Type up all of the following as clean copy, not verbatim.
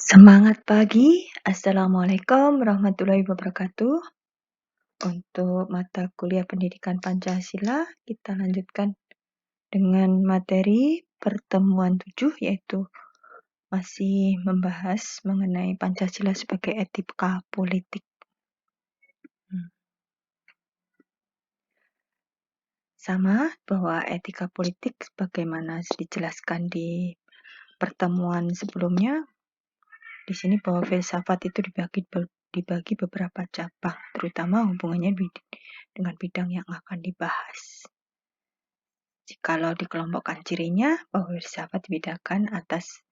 Semangat pagi, Assalamualaikum warahmatullahi wabarakatuh. Untuk mata kuliah pendidikan Pancasila, kita lanjutkan dengan materi pertemuan 7, yaitu masih membahas mengenai Pancasila sebagai etika politik. Sama bahwa etika politik sebagaimana dijelaskan di pertemuan sebelumnya, di sini bahwa filsafat itu dibagi beberapa cabang, terutama hubungannya dengan bidang yang akan dibahas. Jikalau dikelompokkan cirinya, bahwa filsafat dibedakan atas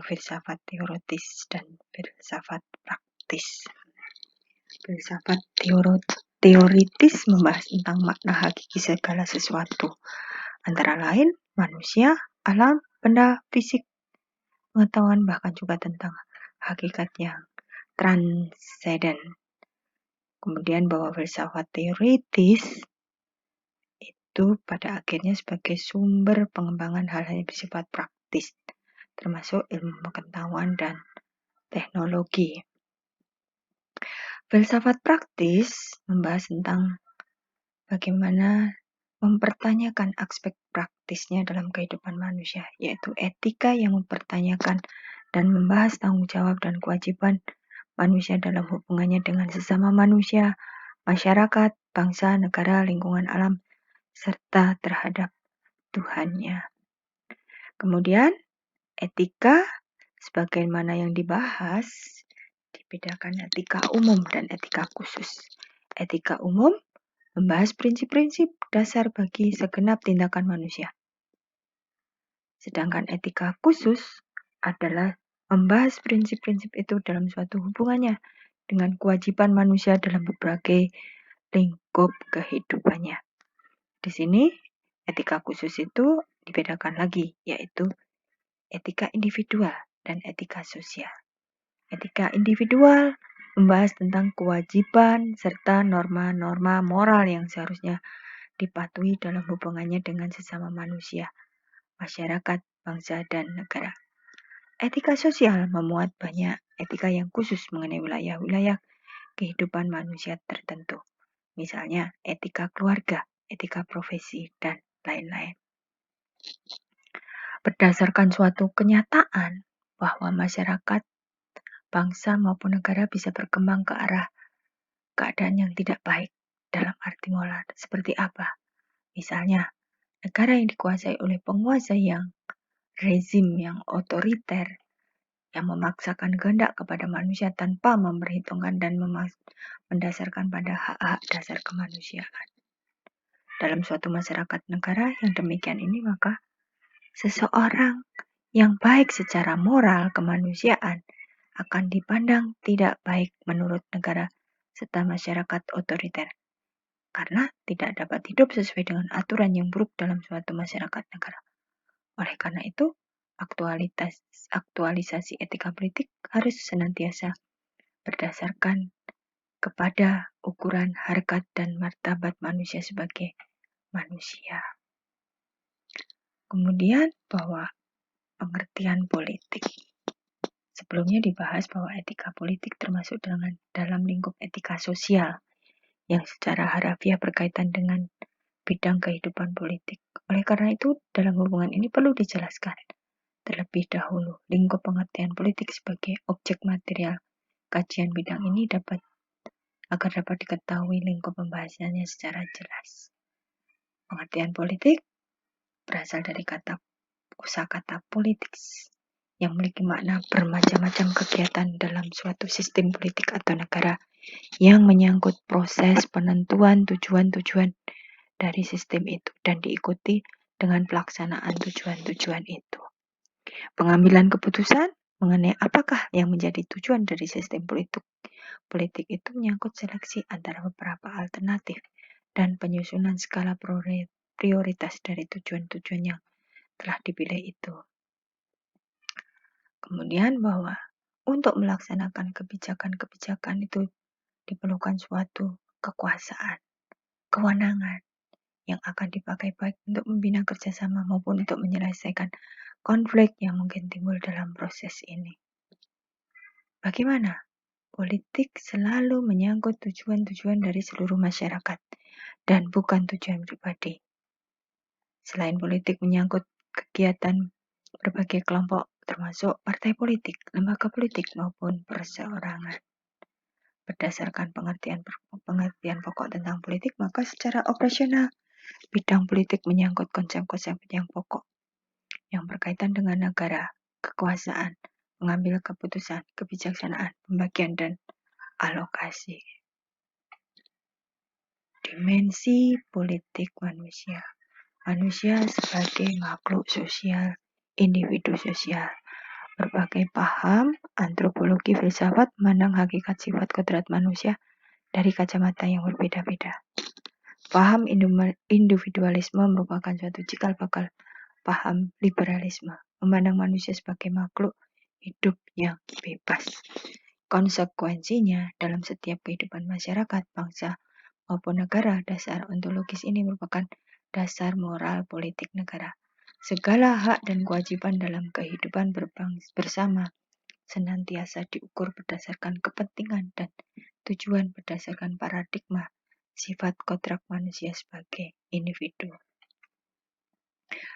filsafat teoritis dan filsafat praktis. Filsafat teoritis membahas tentang makna hakiki segala sesuatu, antara lain manusia, alam, benda, fisik, pengetahuan, bahkan juga tentang hakikat yang transenden. Kemudian bahwa filsafat teoritis itu pada akhirnya sebagai sumber pengembangan hal-hal yang bersifat praktis, termasuk ilmu pengetahuan dan teknologi. Filsafat praktis membahas tentang bagaimana mempertanyakan aspek praktisnya dalam kehidupan manusia, yaitu etika yang mempertanyakan dan membahas tanggung jawab dan kewajiban manusia dalam hubungannya dengan sesama manusia, masyarakat, bangsa, negara, lingkungan alam, serta terhadap Tuhannya. Kemudian, etika sebagaimana yang dibahas dibedakan etika umum dan etika khusus. Etika umum membahas prinsip-prinsip dasar bagi segenap tindakan manusia. Sedangkan etika khusus adalah membahas prinsip-prinsip itu dalam suatu hubungannya dengan kewajiban manusia dalam berbagai lingkup kehidupannya. Di sini, etika khusus itu dibedakan lagi, yaitu etika individual dan etika sosial. Etika individual membahas tentang kewajiban serta norma-norma moral yang seharusnya dipatuhi dalam hubungannya dengan sesama manusia, masyarakat, bangsa, dan negara. Etika sosial memuat banyak etika yang khusus mengenai wilayah-wilayah kehidupan manusia tertentu. Misalnya etika keluarga, etika profesi, dan lain-lain. Berdasarkan suatu kenyataan bahwa masyarakat, bangsa maupun negara bisa berkembang ke arah keadaan yang tidak baik dalam arti moral. Seperti apa? Misalnya, negara yang dikuasai oleh penguasa yang rezim yang otoriter, yang memaksakan kehendak kepada manusia tanpa memperhitungkan dan mendasarkan pada hak-hak dasar kemanusiaan. Dalam suatu masyarakat negara yang demikian ini, maka seseorang yang baik secara moral kemanusiaan akan dipandang tidak baik menurut negara serta masyarakat otoriter, karena tidak dapat hidup sesuai dengan aturan yang buruk dalam suatu masyarakat negara. Oleh karena itu, aktualisasi etika politik harus senantiasa berdasarkan kepada ukuran harkat dan martabat manusia sebagai manusia. Kemudian bahwa pengertian politik. Sebelumnya dibahas bahwa etika politik termasuk dalam lingkup etika sosial yang secara harafiah berkaitan dengan bidang kehidupan politik. Oleh karena itu, dalam hubungan ini perlu dijelaskan terlebih dahulu lingkup pengertian politik sebagai objek material kajian bidang ini agar dapat diketahui lingkup pembahasannya secara jelas. Pengertian politik berasal dari kosakata politics yang memiliki makna bermacam-macam kegiatan dalam suatu sistem politik atau negara yang menyangkut proses penentuan tujuan-tujuan dari sistem itu dan diikuti dengan pelaksanaan tujuan-tujuan itu. Pengambilan keputusan mengenai apakah yang menjadi tujuan dari sistem politik itu menyangkut seleksi antara beberapa alternatif dan penyusunan skala prioritas dari tujuan-tujuan yang telah dipilih itu. Kemudian bahwa untuk melaksanakan kebijakan-kebijakan itu diperlukan suatu kekuasaan, kewenangan yang akan dipakai baik untuk membina kerjasama maupun untuk menyelesaikan konflik yang mungkin timbul dalam proses ini. Bagaimana? Politik selalu menyangkut tujuan-tujuan dari seluruh masyarakat dan bukan tujuan pribadi. Selain politik menyangkut kegiatan berbagai kelompok termasuk partai politik, lembaga politik maupun perseorangan. Berdasarkan pengertian pokok tentang politik, maka secara operasional bidang politik menyangkut konsep-konsep yang pokok yang berkaitan dengan negara, kekuasaan, mengambil keputusan, kebijaksanaan, pembagian dan alokasi. Dimensi politik manusia. Manusia sebagai makhluk sosial, individu sosial. Berbagai paham, antropologi, filsafat memandang hakikat sifat kodrat manusia dari kacamata yang berbeda-beda. Paham individualisme merupakan suatu cikal bakal paham liberalisme, memandang manusia sebagai makhluk hidup yang bebas. Konsekuensinya, dalam setiap kehidupan masyarakat, bangsa, maupun negara, dasar ontologis ini merupakan dasar moral politik negara. Segala hak dan kewajiban dalam kehidupan bersama senantiasa diukur berdasarkan kepentingan dan tujuan berdasarkan paradigma sifat kodrat manusia sebagai individu.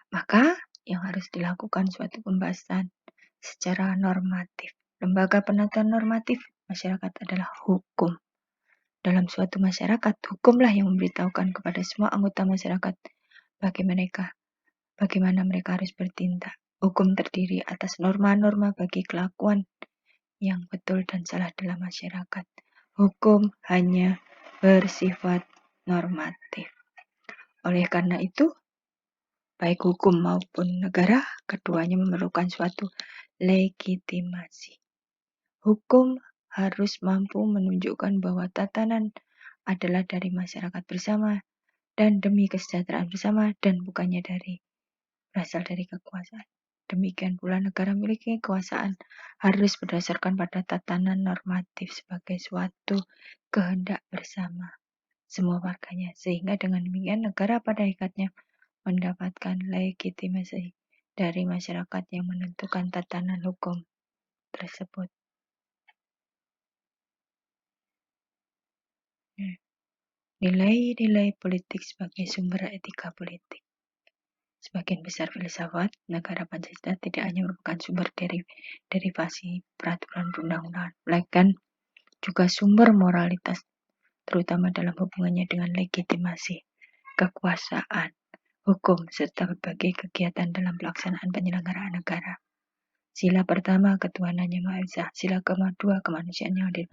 Maka, yang harus dilakukan suatu pembahasan secara normatif. Lembaga penentuan normatif masyarakat adalah hukum. Dalam suatu masyarakat, hukumlah yang memberitahukan kepada semua anggota masyarakat bagaimana mereka harus bertindak. Hukum terdiri atas norma-norma bagi kelakuan yang betul dan salah dalam masyarakat. Hukum hanya bersifat normatif. Oleh karena itu, baik hukum maupun negara, keduanya memerlukan suatu legitimasi. Hukum harus mampu menunjukkan bahwa tatanan adalah dari masyarakat bersama dan demi kesejahteraan bersama dan bukannya berasal dari kekuasaan. Demikian pula negara memiliki kekuasaan harus berdasarkan pada tatanan normatif sebagai suatu kehendak bersama semua warganya, sehingga dengan demikian negara pada hakikatnya mendapatkan legitimasi dari masyarakat yang menentukan tatanan hukum tersebut. Nilai-nilai politik sebagai sumber etika politik. Sebagian besar filsafat negara Pancasila tidak hanya merupakan sumber derivasi peraturan perundang-undangan, melainkan juga sumber moralitas, terutama dalam hubungannya dengan legitimasi, kekuasaan, hukum, serta berbagai kegiatan dalam pelaksanaan penyelenggaraan negara. Sila pertama, ketuhanan yang Maha Esa. Sila kedua, kemanusiaan yang adil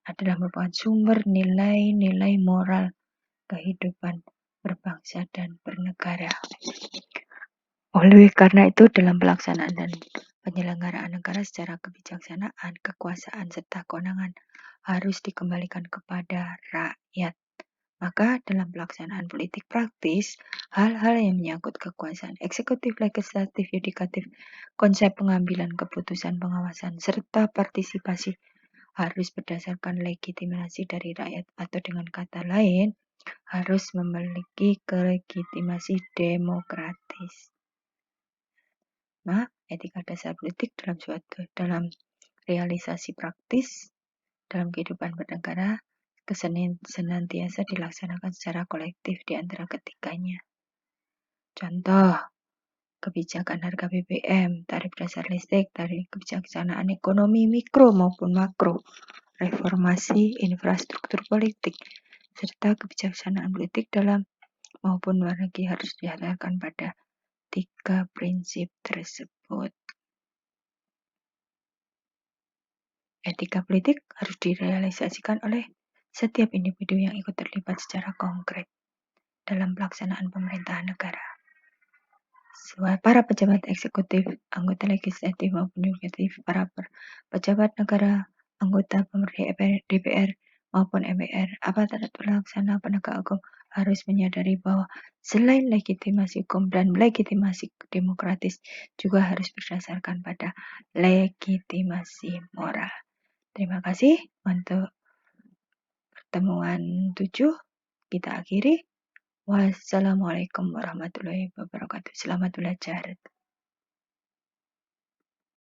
adalah merupakan sumber nilai-nilai moral kehidupan berbangsa dan bernegara. Oleh karena itu, dalam pelaksanaan dan penyelenggaraan negara secara kebijaksanaan, kekuasaan, serta kewenangan harus dikembalikan kepada rakyat. Maka dalam pelaksanaan politik praktis, hal-hal yang menyangkut kekuasaan eksekutif, legislatif, yudikatif, konsep pengambilan keputusan, pengawasan, serta partisipasi harus berdasarkan legitimasi dari rakyat atau dengan kata lain, harus memiliki legitimasi demokratis. Nah, etika dasar politik dalam realisasi praktis dalam kehidupan bernegara senantiasa dilaksanakan secara kolektif di antara ketiganya. Contoh, kebijakan harga BBM, tarif dasar listrik, tarif kebijaksanaan ekonomi mikro maupun makro, reformasi infrastruktur politik, serta kebijaksanaan politik dalam maupun luar negeri harus didasarkan pada 3 prinsip tersebut. Etika politik harus direalisasikan oleh setiap individu yang ikut terlibat secara konkret dalam pelaksanaan pemerintahan negara. Para pejabat eksekutif, anggota legislatif maupun yudikatif, para pejabat negara, anggota DPR maupun MPR, aparatur pelaksana penegak hukum harus menyadari bahwa selain legitimasi hukum dan legitimasi demokratis juga harus berdasarkan pada legitimasi moral. Terima kasih untuk pertemuan 7. Kita akhiri. Wassalamualaikum warahmatullahi wabarakatuh. Selamat belajar.